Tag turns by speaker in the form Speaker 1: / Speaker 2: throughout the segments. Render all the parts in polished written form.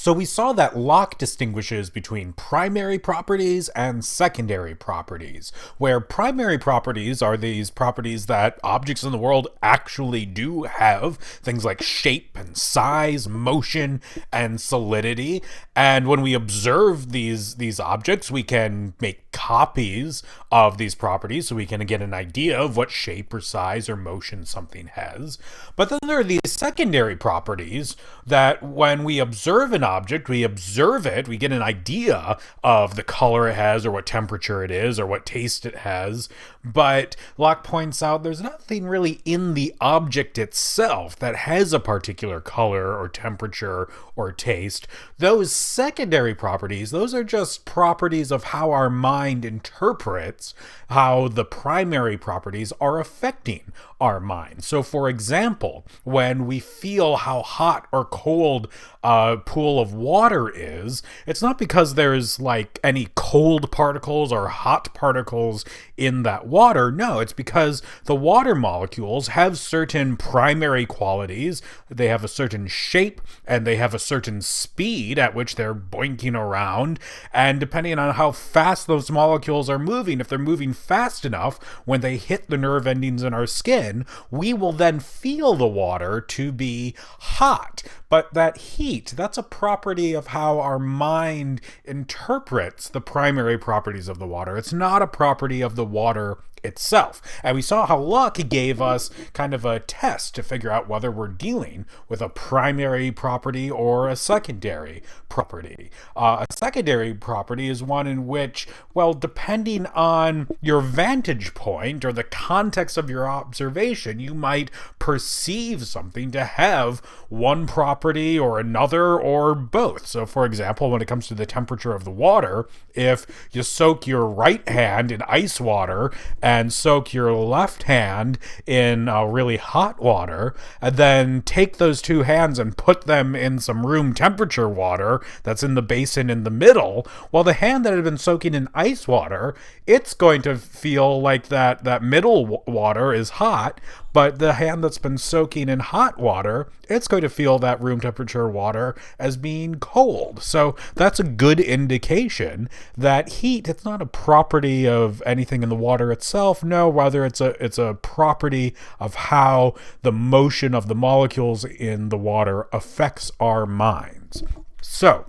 Speaker 1: So we saw that Locke distinguishes between primary properties and secondary properties, where primary properties are these properties that objects in the world actually do have, things like shape and size, motion, and solidity. And when we observe these objects, we can make copies of these properties so we can get an idea of what shape or size or motion something has. But then there are these secondary properties that when we observe an object, we observe it, we get an idea of the color it has or what temperature it is or what taste it has. But Locke points out there's nothing really in the object itself that has a particular color or temperature or taste. Those secondary properties, those are just properties of how our mind interprets how the primary properties are affecting our mind. So for example, when we feel how hot or cold a pool of water is, it's not because there's like any cold particles or hot particles in that water. No, it's because the water molecules have certain primary qualities. They have a certain shape and they have a certain speed at which they're boinking around. And depending on how fast those molecules are moving, if they're moving fast enough, when they hit the nerve endings in our skin, we will then feel the water to be hot. But that heat, that's a property of how our mind interprets the primary properties of the water. It's not a property of the water itself. And we saw how Locke gave us kind of a test to figure out whether we're dealing with a primary property or a secondary property. A secondary property is one in which, well, depending on your vantage point or the context of your observation, you might perceive something to have one property or another or both. So for example, when it comes to the temperature of the water, if you soak your right hand in ice water and soak your left hand in really hot water, and then take those two hands and put them in some room temperature water that's in the basin in the middle, well, the hand that had been soaking in ice water, it's going to feel like that middle water is hot, but the hand that's been soaking in hot water, it's going to feel that room temperature water as being cold. So that's a good indication that heat, it's not a property of anything in the water itself. No, rather it's a property of how the motion of the molecules in the water affects our minds. So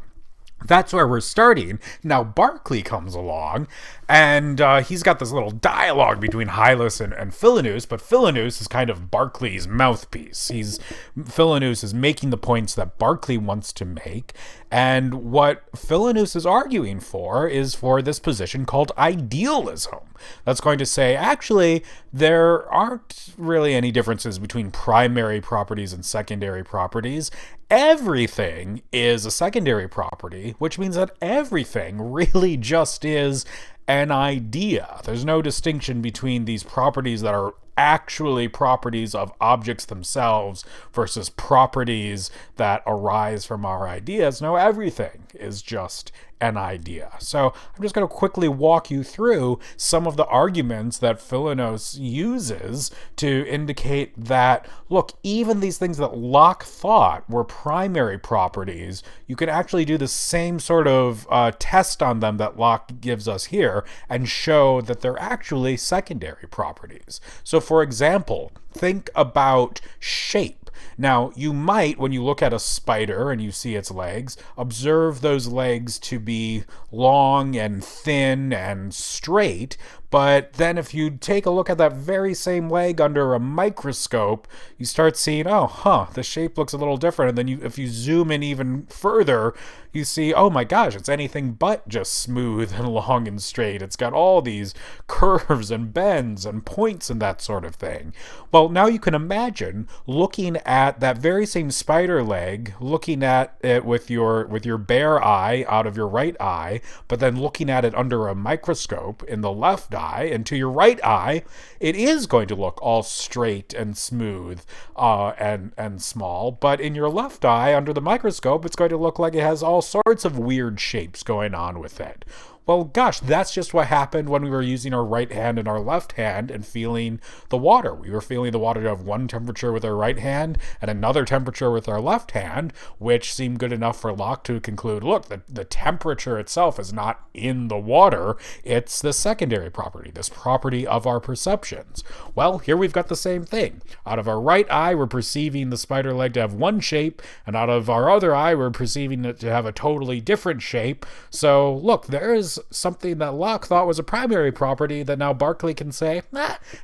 Speaker 1: that's where we're starting. Now Berkeley comes along, and he's got this little dialogue between Hylas and Philinus, but Philinus is kind of Berkeley's mouthpiece. Philinus is making the points that Berkeley wants to make, and what Philinus is arguing for is for this position called idealism. That's going to say, actually, there aren't really any differences between primary properties and secondary properties. Everything is a secondary property, which means that everything really just is an idea. There's no distinction between these properties that are actually properties of objects themselves versus properties that arise from our ideas. No, everything is just an idea. So I'm just going to quickly walk you through some of the arguments that Philinus uses to indicate that, look, even these things that Locke thought were primary properties, you can actually do the same sort of test on them that Locke gives us here and show that they're actually secondary properties. So for example, think about shape. Now, you might, when you look at a spider and you see its legs, observe those legs to be long and thin and straight, but then if you take a look at that very same leg under a microscope, you start seeing, the shape looks a little different. And then if you zoom in even further, you see, oh my gosh, it's anything but just smooth and long and straight. It's got all these curves and bends and points and that sort of thing. Well, now you can imagine looking at that very same spider leg, looking at it with your bare eye out of your right eye, but then looking at it under a microscope in the left eye, and to your right eye, it is going to look all straight and smooth and small, but in your left eye, under the microscope, it's going to look like it has all sorts of weird shapes going on with it. Well, gosh, that's just what happened when we were using our right hand and our left hand and feeling the water. We were feeling the water to have one temperature with our right hand and another temperature with our left hand, which seemed good enough for Locke to conclude, look, the temperature itself is not in the water, it's the secondary property, this property of our perceptions. Well, here we've got the same thing. Out of our right eye, we're perceiving the spider leg to have one shape, and out of our other eye, we're perceiving it to have a totally different shape. So, look, there is something that Locke thought was a primary property that now Berkeley can say,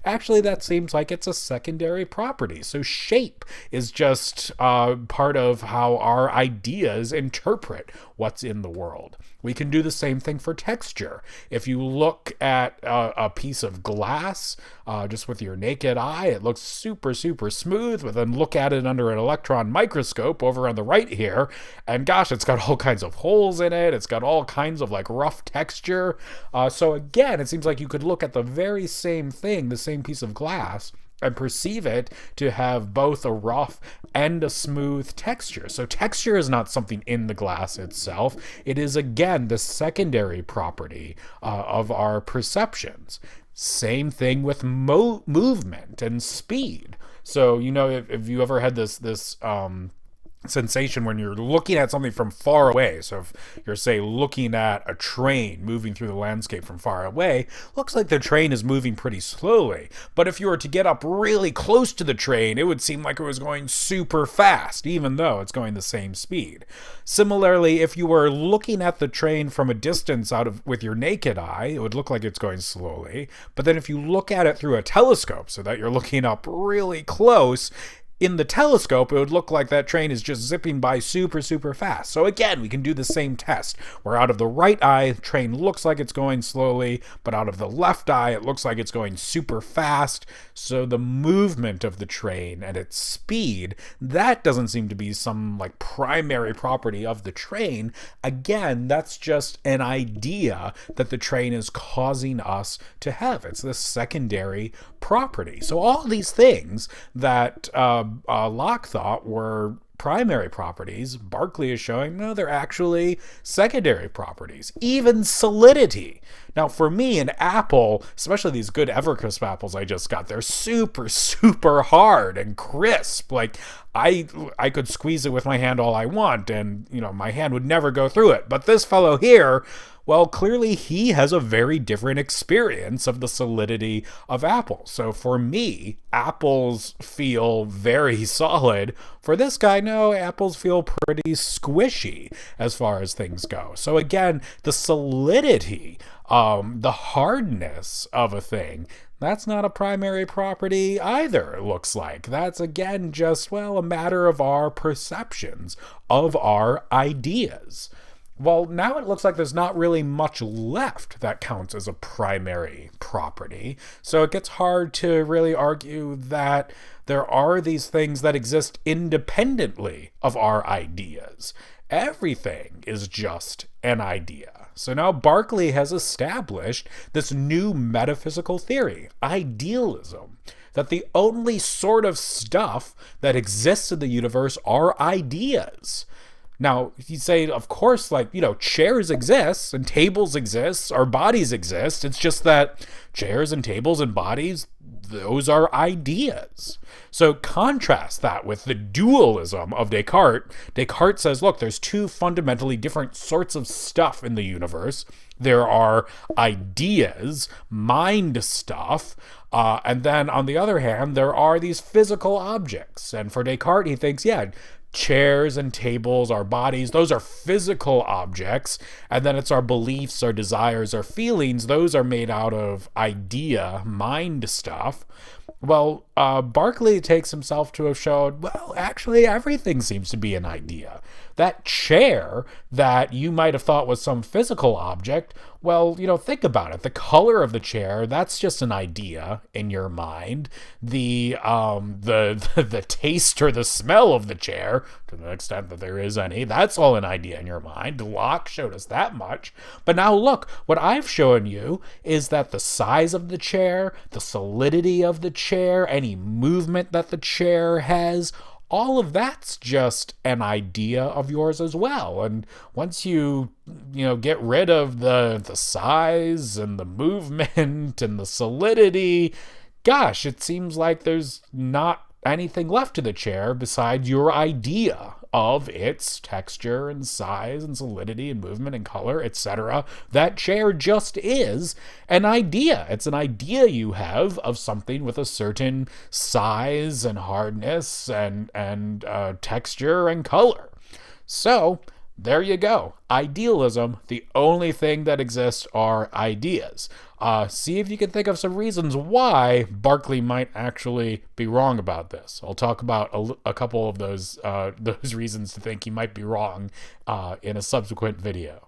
Speaker 1: actually, that seems like it's a secondary property. So shape is just part of how our ideas interpret what's in the world. We can do the same thing for texture. If you look at a piece of glass just with your naked eye, it looks super, super smooth, but then look at it under an electron microscope over on the right here, and gosh, it's got all kinds of holes in it. It's got all kinds of like rough texture. So again, it seems like you could look at the very same thing, the same piece of glass, and perceive it to have both a rough and a smooth texture. So texture is not something in the glass itself. It is, again, the secondary property of our perceptions. Same thing with movement and speed. So, you know, if you ever had this sensation when you're looking at something from far away. So if you're, say, looking at a train moving through the landscape from far away, looks like the train is moving pretty slowly. But if you were to get up really close to the train, it would seem like it was going super fast, even though it's going the same speed. Similarly, if you were looking at the train from a distance with your naked eye, it would look like it's going slowly. But then if you look at it through a telescope so that you're looking up really close, in the telescope, it would look like that train is just zipping by super, super fast. So again, we can do the same test, where out of the right eye, the train looks like it's going slowly, but out of the left eye, it looks like it's going super fast. So the movement of the train and its speed, that doesn't seem to be some like primary property of the train. Again, that's just an idea that the train is causing us to have. It's the secondary property. So all these things that Locke thought were primary properties, Berkeley is showing, no, they're actually secondary properties. Even solidity. Now, for me, an apple, especially these good Evercrisp apples I just got, they're super, super hard and crisp. Like, I could squeeze it with my hand all I want, and, you know, my hand would never go through it. But this fellow here, well, clearly he has a very different experience of the solidity of apples. So for me, apples feel very solid. For this guy, no, apples feel pretty squishy as far as things go. So again, the solidity, the hardness of a thing, that's not a primary property either, it looks like. That's, again, just, well, a matter of our perceptions of our ideas. Well, now it looks like there's not really much left that counts as a primary property. So it gets hard to really argue that there are these things that exist independently of our ideas. Everything is just an idea. So now Berkeley has established this new metaphysical theory, idealism, that the only sort of stuff that exists in the universe are ideas. Now, you say, of course, like, you know, chairs exist and tables exist, our bodies exist. It's just that chairs and tables and bodies, those are ideas. So contrast that with the dualism of Descartes. Descartes says, look, there's two fundamentally different sorts of stuff in the universe. There are ideas, mind stuff, and then on the other hand, there are these physical objects. And for Descartes, he thinks, yeah, chairs and tables, our bodies, those are physical objects, and then it's our beliefs, our desires, our feelings, those are made out of idea, mind stuff. Well, Berkeley takes himself to have shown, well, actually everything seems to be an idea. That chair that you might have thought was some physical object, well, you know, think about it. The color of the chair, that's just an idea in your mind. The taste or the smell of the chair, to the extent that there is any, that's all an idea in your mind. Locke showed us that much. But now look, what I've shown you is that the size of the chair, the solidity of the chair, any movement that the chair has, all of that's just an idea of yours as well. And once you get rid of the size and the movement and the solidity, gosh, it seems like there's not anything left to the chair besides your idea of its texture and size and solidity and movement and color, etc. That chair just is an idea. It's an idea you have of something with a certain size and hardness and texture and color. So there you go. Idealism, the only thing that exists are ideas. See if you can think of some reasons why Berkeley might actually be wrong about this. I'll talk about a couple of those reasons to think he might be wrong in a subsequent video.